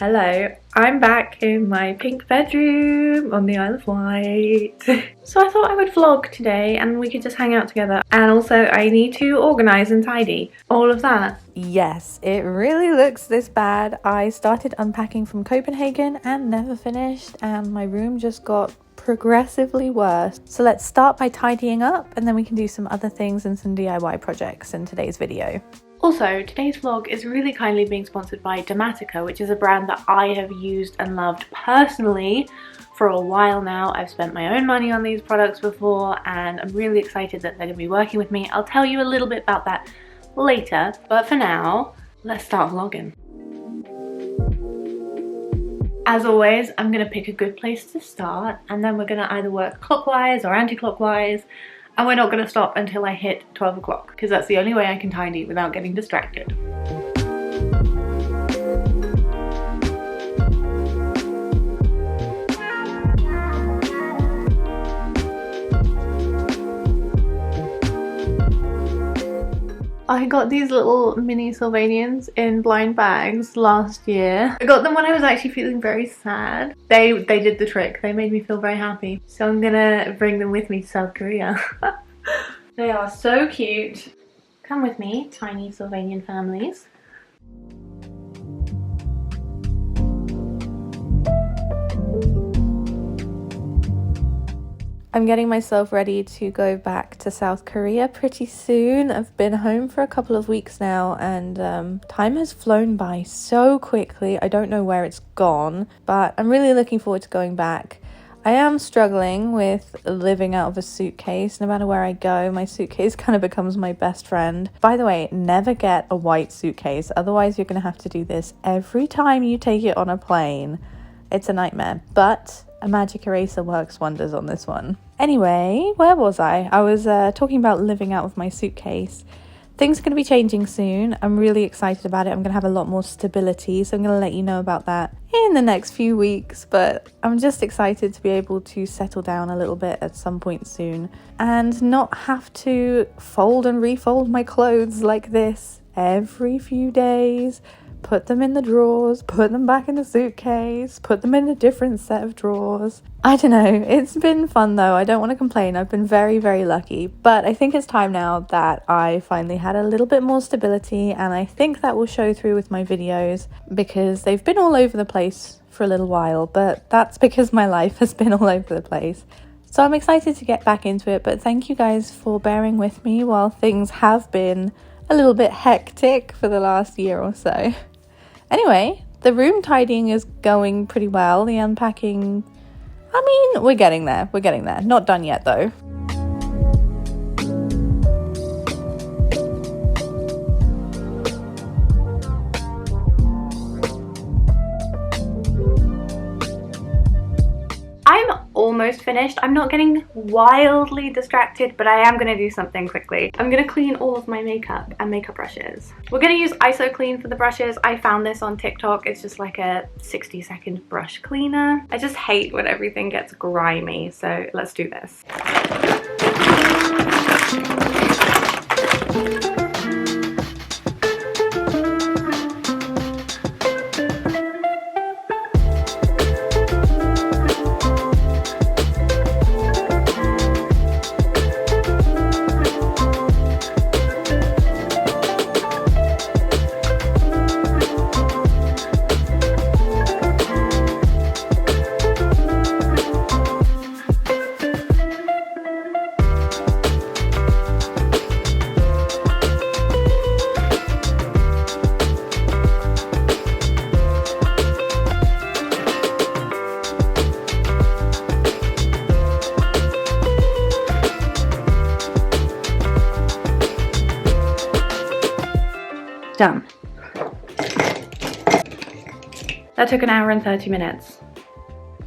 Hello, I'm back in my pink bedroom on the Isle of Wight. So I thought I would vlog today and we could just hang out together. And also I need to organise and tidy. All of that. Yes, it really looks this bad. I started unpacking from Copenhagen and never finished, and my room just got progressively worse. So let's start by tidying up and then we can do some other things and some DIY projects in today's video. Also, today's vlog is really kindly being sponsored by Dematica, which is a brand that I have used and loved personally for a while now. I've spent my own money on these products before and I'm really excited that they're going to be working with me. I'll tell you a little bit about that later, but for now, let's start vlogging. As always, I'm going to pick a good place to start and then we're going to either work clockwise or anti-clockwise. And we're not going to stop until I hit 12 o'clock because that's the only way I can tidy without getting distracted. I got these little mini Sylvanians in blind bags last year. I got them when I was actually feeling very sad. They did the trick. They made me feel very happy. So I'm gonna bring them with me to South Korea. They are so cute. Come with me, tiny Sylvanian families. I'm getting myself ready to go back to South Korea pretty soon. I've been home for a couple of weeks now and time has flown by so quickly. I don't know where it's gone, but I'm really looking forward to going back. I am struggling with living out of a suitcase. No matter where I go, my suitcase kind of becomes my best friend. By the way, never get a white suitcase. Otherwise, you're going to have to do this every time you take it on a plane. It's a nightmare, but a magic eraser works wonders on this one. Anyway, where was I? I was talking about living out of my suitcase. Things are going to be changing soon. I'm really excited about it. I'm going to have a lot more stability, so I'm going to let you know about that in the next few weeks. But I'm just excited to be able to settle down a little bit at some point soon and not have to fold and refold my clothes like this every few days. Put them in the drawers, put them back in the suitcase, put them in a different set of drawers. I don't know, it's been fun though. I don't want to complain. I've been very, very lucky. But I think it's time now that I finally had a little bit more stability, and I think that will show through with my videos because they've been all over the place for a little while, but that's because my life has been all over the place. So I'm excited to get back into it, but thank you guys for bearing with me while things have been a little bit hectic for the last year or so. Anyway, the room tidying is going pretty well. The unpacking, I mean, we're getting there. We're getting there. Not done yet, though. I'm almost finished. I'm not getting wildly distracted, but I am going to do something quickly. I'm going to clean all of my makeup and makeup brushes. We're going to use ISO Clean for the brushes. I found this on TikTok. It's just like a 60-second brush cleaner. I just hate when everything gets grimy, so let's do this. Done. That took an hour and 30 minutes.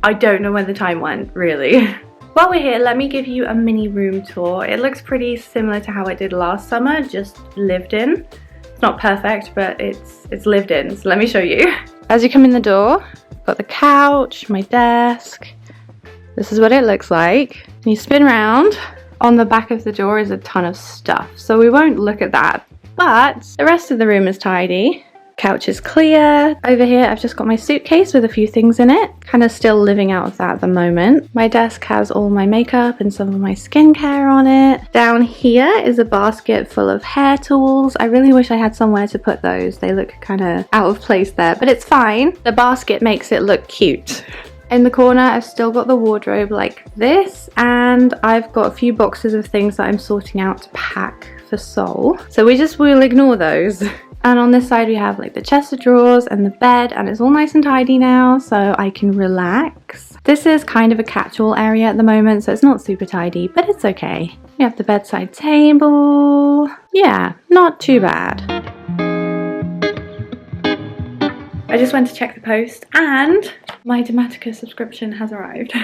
I don't know where the time went, really. While we're here, let me give you a mini room tour. It looks pretty similar to how it did last summer, just lived in. It's not perfect, but it's lived in, so let me show you. As you come in the door, I've got the couch, my desk. This is what it looks like. And you spin around. On the back of the door is a ton of stuff, so we won't look at that. But the rest of the room is tidy. Couch is clear. Over here I've just got my suitcase with a few things in it. Kind of still living out of that at the moment. My desk has all my makeup and some of my skincare on it. Down here is a basket full of hair tools. I really wish I had somewhere to put those. They look kind of out of place there, but it's fine. The basket makes it look cute. In the corner I've still got the wardrobe like this, and I've got a few boxes of things that I'm sorting out to pack for Seoul. So we'll ignore those. And on this side we have like the chest of drawers and the bed, and it's all nice and tidy now so I can relax. This is kind of a catch-all area at the moment, so it's not super tidy, but it's okay. We have the bedside table. Yeah, not too bad. I just went to check the post and my Dematica subscription has arrived.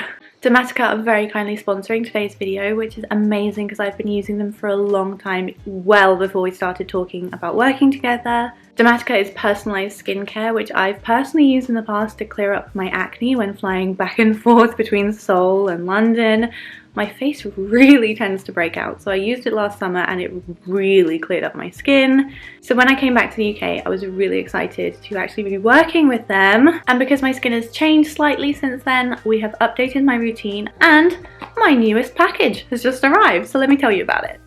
Dematica are very kindly sponsoring today's video, which is amazing because I've been using them for a long time, well before we started talking about working together. Dematica is personalised skincare, which I've personally used in the past to clear up my acne when flying back and forth between Seoul and London. My face really tends to break out, so I used it last summer and it really cleared up my skin. So when I came back to the UK, I was really excited to actually be working with them. And because my skin has changed slightly since then, we have updated my routine and my newest package has just arrived. So let me tell you about it.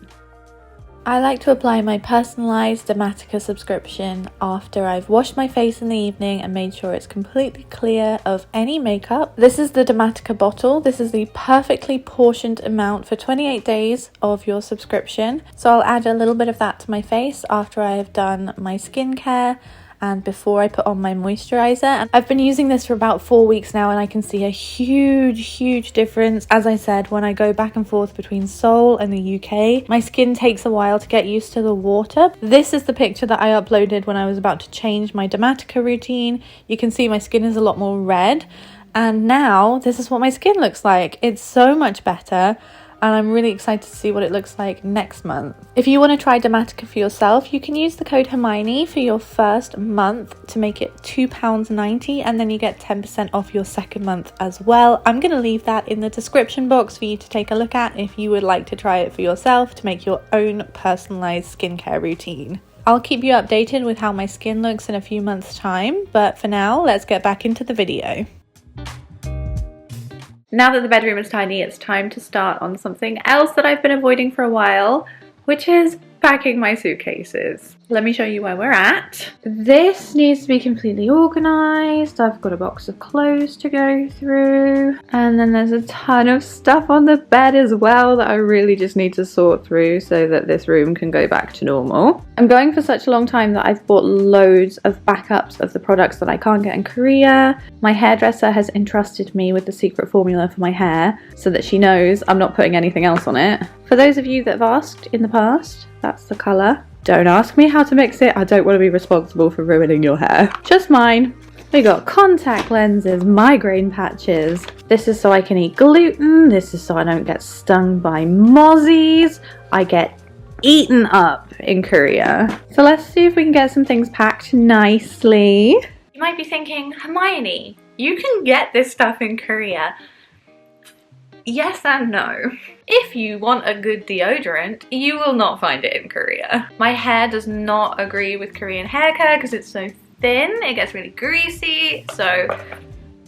I like to apply my personalised Dematica subscription after I've washed my face in the evening and made sure it's completely clear of any makeup. This is the Dematica bottle. This is the perfectly portioned amount for 28 days of your subscription. So I'll add a little bit of that to my face after I have done my skincare and before I put on my moisturizer. And I've been using this for about 4 weeks now, and I can see a huge difference. As I said, when I go back and forth between Seoul and the UK, my skin takes a while to get used to the water. This is the picture that I uploaded when I was about to change my Dematica routine. You can see my skin is a lot more red, and now this is what my skin looks like. It's so much better. And I'm really excited to see what it looks like next month. If you want to try Dematica for yourself, you can use the code Hermione for your first month to make it £2.90, and then you get 10% off your second month as well. I'm going to leave that in the description box for you to take a look at if you would like to try it for yourself to make your own personalised skincare routine. I'll keep you updated with how my skin looks in a few months' time, but for now, let's get back into the video. Now that the bedroom is tidy, it's time to start on something else that I've been avoiding for a while, which is packing my suitcases. Let me show you where we're at. This needs to be completely organised. I've got a box of clothes to go through, and then there's a ton of stuff on the bed as well that I really just need to sort through so that this room can go back to normal. I'm going for such a long time that I've bought loads of backups of the products that I can't get in Korea. My hairdresser has entrusted me with the secret formula for my hair so that she knows I'm not putting anything else on it. For those of you that have asked in the past, that's the colour. Don't ask me how to mix it. I don't want to be responsible for ruining your hair. Just mine. We got contact lenses, migraine patches. This is so I can eat gluten. This is so I don't get stung by mozzies. I get eaten up in Korea. So let's see if we can get some things packed nicely. You might be thinking, Hermione, you can get this stuff in Korea. Yes and no. If you want a good deodorant, you will not find it in Korea. My hair does not agree with Korean hair care because it's so thin, it gets really greasy, so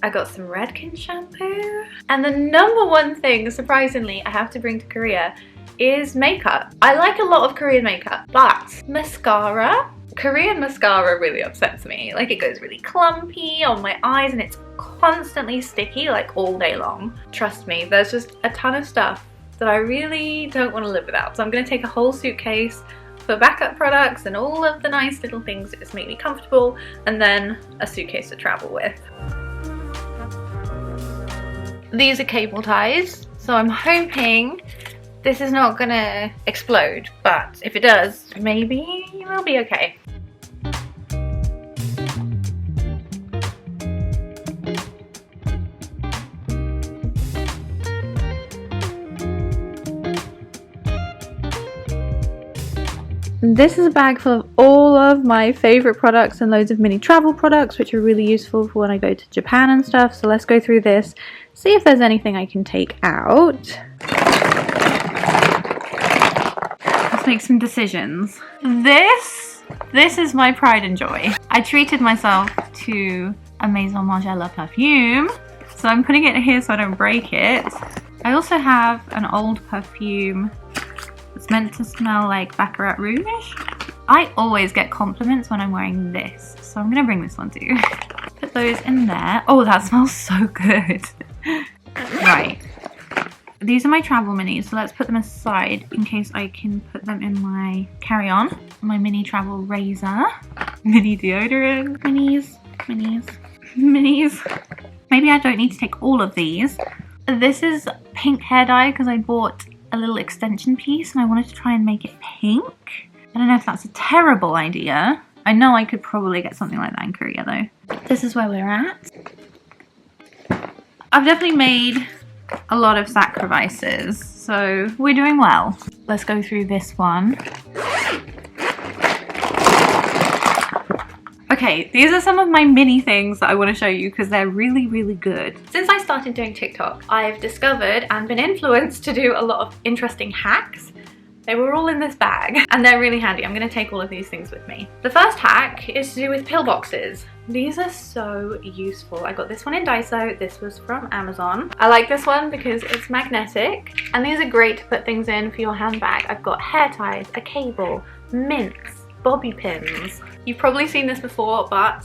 I got some Redken shampoo. And the number one thing, surprisingly, I have to bring to Korea is makeup. I like a lot of Korean makeup, but mascara, Korean mascara really upsets me. Like, it goes really clumpy on my eyes and it's constantly sticky, like all day long. Trust me, there's just a ton of stuff that I really don't want to live without. So I'm going to take a whole suitcase for backup products and all of the nice little things that just make me comfortable, and then a suitcase to travel with. These are cable ties, so I'm hoping this is not going to explode, but if it does, maybe we'll be okay. This is a bag full of all of my favourite products and loads of mini travel products, which are really useful for when I go to Japan and stuff. So let's go through this, see if there's anything I can take out. Let's make some decisions. This This is my pride and joy. I treated myself to a Maison Margiela perfume, so I'm putting it here so I don't break it. I also have an old perfume that's meant to smell like Baccarat Rouge. I always get compliments when I'm wearing this, so I'm gonna bring this one too. Put those in there. Oh, that smells so good. Right. These are my travel minis, so let's put them aside in case I can put them in my carry-on. My mini travel razor, mini deodorant, minis. Maybe I don't need to take all of these. This is pink hair dye because I bought a little extension piece and I wanted to try and make it pink. I don't know if that's a terrible idea. I know I could probably get something like that in Korea though. This is where we're at. I've definitely made a lot of sacrifices, so we're doing well. Let's go through this one. Okay, these are some of my mini things that I want to show you because they're really, really good. Since I started doing TikTok, I've discovered and been influenced to do a lot of interesting hacks. They were all in this bag and they're really handy. I'm going to take all of these things with me. The first hack is to do with pillboxes. These are so useful. I got this one in Daiso. This was from Amazon. I like this one because it's magnetic and these are great to put things in for your handbag. I've got hair ties, a cable, mints, bobby pins. You've probably seen this before, but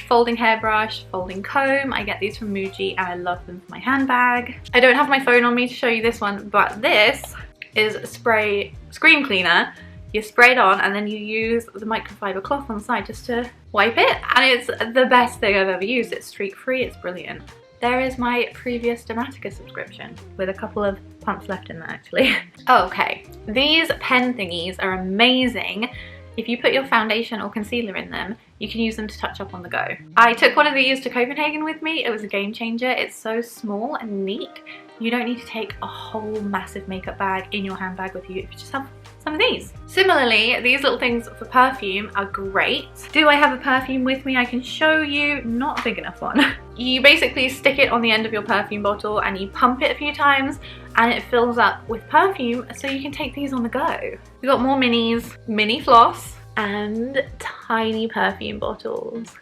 folding hairbrush, folding comb. I get these from Muji and I love them for my handbag. I don't have my phone on me to show you this one, but this is a screen cleaner. You spray it on and then you use the microfiber cloth on the side just to wipe it, and it's the best thing I've ever used. It's streak free, it's brilliant. There is my previous Dematica subscription with a couple of pumps left in there actually. Okay, these pen thingies are amazing. If you put your foundation or concealer in them, you can use them to touch up on the go. I took one of these to Copenhagen with me. It was a game changer. It's so small and neat. You don't need to take a whole massive makeup bag in your handbag with you if you just have some of these. Similarly, these little things for perfume are great. Do I have a perfume with me? I can show you. Not a big enough one. You basically stick it on the end of your perfume bottle and you pump it a few times and it fills up with perfume so you can take these on the go. We've got more minis, mini floss, and tiny perfume bottles.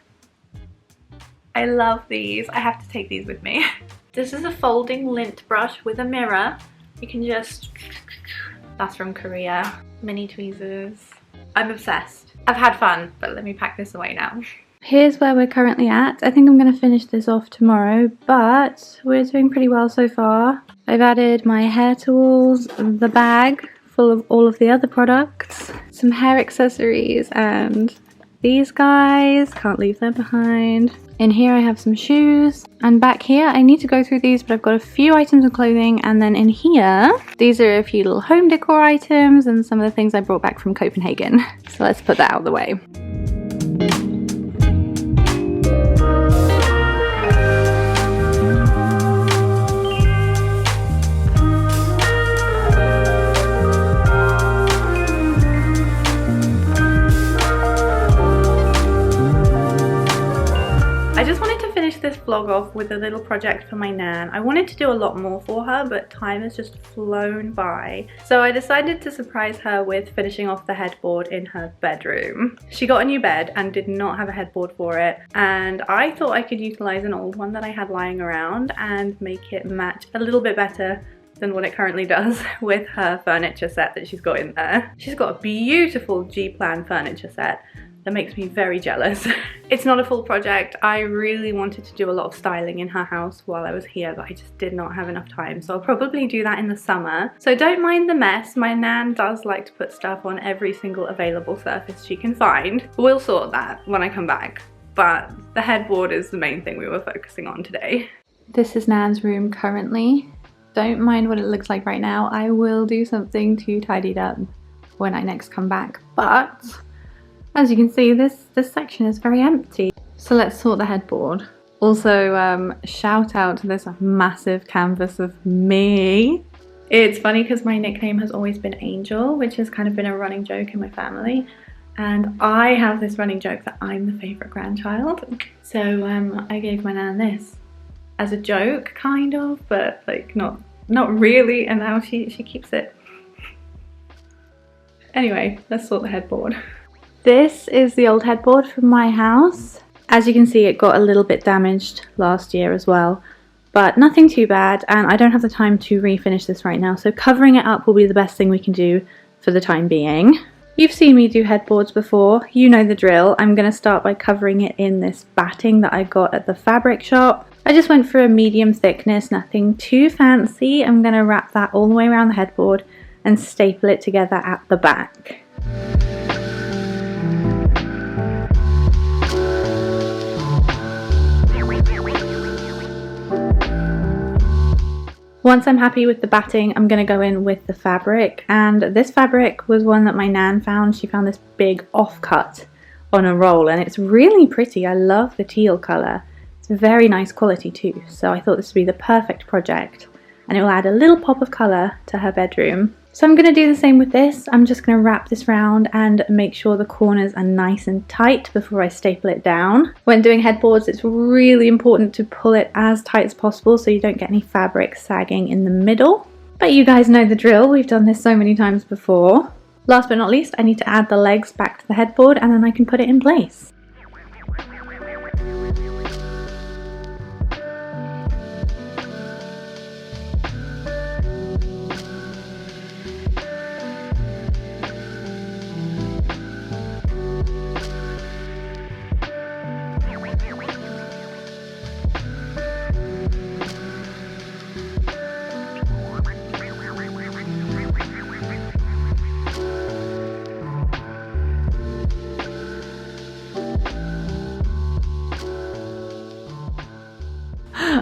I love these. I have to take these with me. This is a folding lint brush with a mirror. You can just, that's from Korea. Mini tweezers. I'm obsessed. I've had fun, but let me pack this away now. Here's where we're currently at. I think I'm going to finish this off tomorrow, but we're doing pretty well so far. I've added my hair tools, the bag full of all of the other products, some hair accessories, and these guys, can't leave them behind. In here I have some shoes, and back here I need to go through these, but I've got a few items of clothing, and then in here these are a few little home decor items and some of the things I brought back from Copenhagen. So let's put that out of the way. This vlog off with a little project for my nan. I wanted to do a lot more for her, but time has just flown by. So I decided to surprise her with finishing off the headboard in her bedroom. She got a new bed and did not have a headboard for it, and I thought I could utilize an old one that I had lying around and make it match a little bit better than what it currently does with her furniture set that she's got in there. She's got a beautiful G-plan furniture set that makes me very jealous. It's not a full project. I really wanted to do a lot of styling in her house while I was here, but I just did not have enough time. So I'll probably do that in the summer. So don't mind the mess. My nan does like to put stuff on every single available surface she can find. We'll sort that when I come back. But the headboard is the main thing we were focusing on today. This is Nan's room currently. Don't mind what it looks like right now. I will do something to tidy it up when I next come back. But as you can see, this section is very empty. So let's sort the headboard. Also, shout out to this massive canvas of me. It's funny because my nickname has always been Angel, which has kind of been a running joke in my family. And I have this running joke that I'm the favourite grandchild. So I gave my nan this as a joke, kind of, but like not really, and now she keeps it. Anyway, let's sort the headboard. This is the old headboard from my house. As you can see, it got a little bit damaged last year as well, but nothing too bad, and I don't have the time to refinish this right now, so covering it up will be the best thing we can do for the time being. You've seen me do headboards before, you know the drill. I'm going to start by covering it in this batting that I got at the fabric shop. I just went for a medium thickness, nothing too fancy. I'm going to wrap that all the way around the headboard and staple it together at the back. Once I'm happy with the batting, I'm going to go in with the fabric, and this fabric was one that my nan found. She found this big offcut on a roll, and it's really pretty. I love the teal colour. It's very nice quality too, so I thought this would be the perfect project, and it will add a little pop of colour to her bedroom. So I'm going to do the same with this. I'm just going to wrap this round and make sure the corners are nice and tight before I staple it down. When doing headboards, it's really important to pull it as tight as possible so you don't get any fabric sagging in the middle. But you guys know the drill, we've done this so many times before. Last but not least, I need to add the legs back to the headboard and then I can put it in place.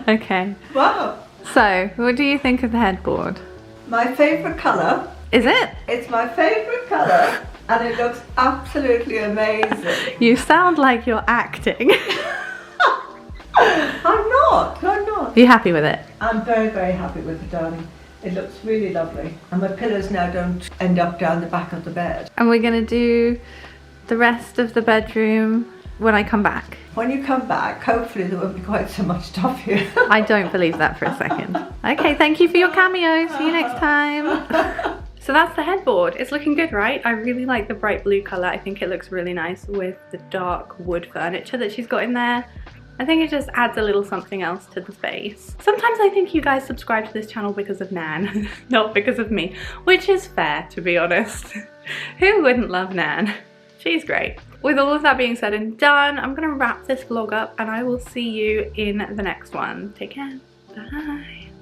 Okay. Wow, So, what do you think of the headboard? my favourite colour. Is it? It's my favourite colour and it looks absolutely amazing. You sound like you're acting. I'm not. Are you happy with it? I'm very, very happy with it, darling. It looks really lovely. And my pillows now don't end up down the back of the bed. And we're going to do the rest of the bedroom when I come back. When you come back, hopefully there won't be quite so much stuff here. I don't believe that for a second. Okay, thank you for your cameo. See you next time. So that's the headboard. It's looking good, right? I really like the bright blue colour. I think it looks really nice with the dark wood furniture that she's got in there. I think it just adds a little something else to the space. Sometimes I think you guys subscribe to this channel because of Nan, not because of me, which is fair, to be honest. Who wouldn't love Nan? She's great. With all of that being said and done, I'm gonna wrap this vlog up and I will see you in the next one. Take care. Bye.